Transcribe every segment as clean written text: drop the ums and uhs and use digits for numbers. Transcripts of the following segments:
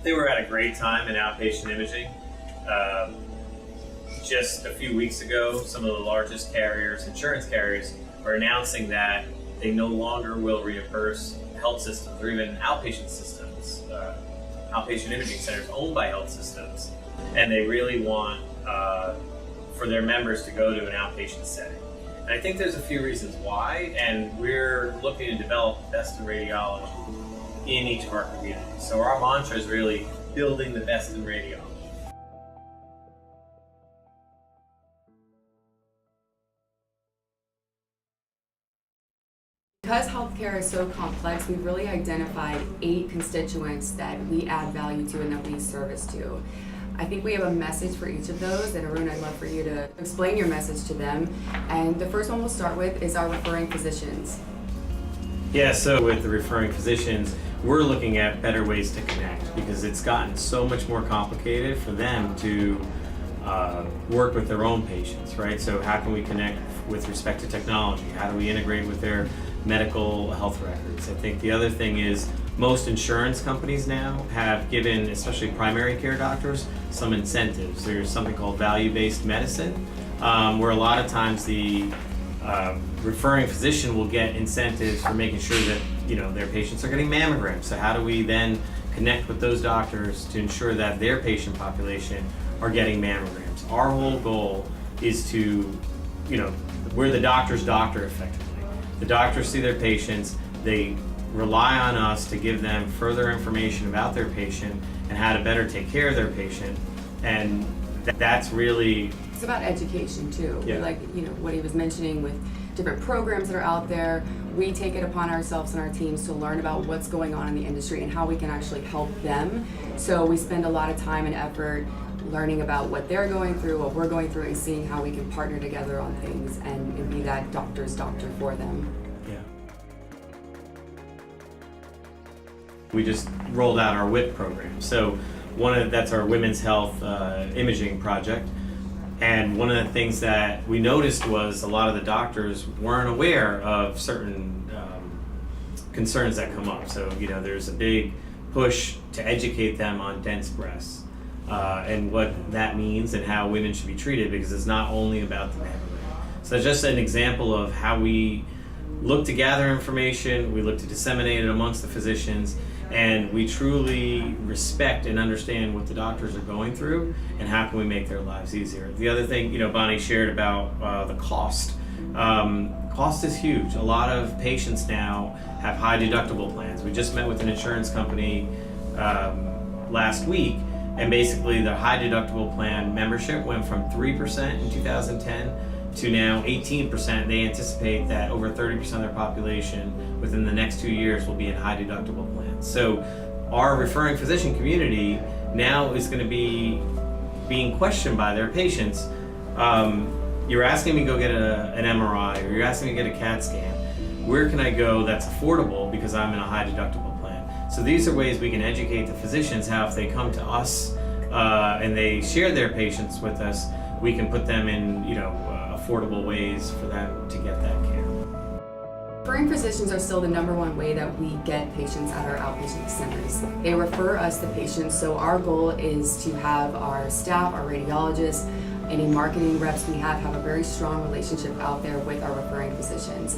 They were at a great time in outpatient imaging. Just a few weeks ago, some of the largest carriers, insurance carriers, are announcing that they no longer will reimburse health systems or even outpatient systems, outpatient imaging centers owned by health systems, and they really want for their members to go to an outpatient setting. And I think there's a few reasons why, and we're looking to develop best in radiology in each of our communities. So our mantra is really building the best in radiology. Because healthcare is so complex, we've really identified 8 constituents that we add value to and that we service to. I think we have a message for each of those, and Arun, I'd love for you to explain your message to them. And the first one we'll start with is our referring physicians. Yeah, so with the referring physicians, we're looking at better ways to connect because it's gotten so much more complicated for them to work with their own patients, right? So how can we connect with respect to technology? How do we integrate with their medical health records? I think the other thing is most insurance companies now have given, especially primary care doctors, some incentives. There's something called value-based medicine, where a lot of times the referring physician will get incentives for making sure that their patients are getting mammograms. So how do we then connect with those doctors to ensure that their patient population are getting mammograms? Our whole goal is to, we're the doctor's doctor effectively. The doctors see their patients, they rely on us to give them further information about their patient and how to better take care of their patient, and that's really... It's about education too. Yeah. Like what he was mentioning with different programs that are out there, we take it upon ourselves and our teams to learn about what's going on in the industry and how we can actually help them. So we spend a lot of time and effort learning about what they're going through, what we're going through, and seeing how we can partner together on things and be that doctor's doctor for them. Yeah. We just rolled out our WIP program. So that's our Women's Health Imaging Project. And one of the things that we noticed was a lot of the doctors weren't aware of certain concerns that come up. So, there's a big push to educate them on dense breasts and what that means and how women should be treated, because it's not only about the mammogram. So that's just an example of how we look to gather information, we look to disseminate it amongst the physicians, and we truly respect and understand what the doctors are going through and how can we make their lives easier. The other thing, Bonnie shared about the cost. Cost is huge. A lot of patients now have high deductible plans. We just met with an insurance company last week, and basically the high deductible plan membership went from 3% in 2010 to now 18%. They anticipate that over 30% of their population within the next 2 years will be in high deductible plans. So our referring physician community now is going to be being questioned by their patients. You're asking me to go get an MRI, or you're asking me to get a CAT scan. Where can I go that's affordable because I'm in a high deductible plan? So these are ways we can educate the physicians how if they come to us and they share their patients with us, we can put them in affordable ways for them to get that care. Referring physicians are still the #1 way that we get patients at our outpatient centers. They refer us the patients, so our goal is to have our staff, our radiologists, any marketing reps we have a very strong relationship out there with our referring physicians.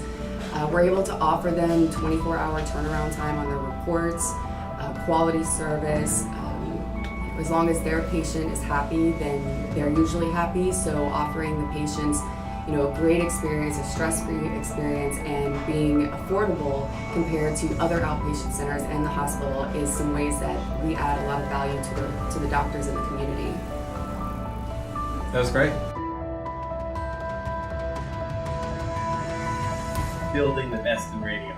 We're able to offer them 24-hour turnaround time on their reports, quality service. As long as their patient is happy, then they're usually happy. So offering the patients, a great experience, a stress-free experience, and being affordable compared to other outpatient centers and the hospital is some ways that we add a lot of value to the doctors in the community. That was great. Building the best in radiology.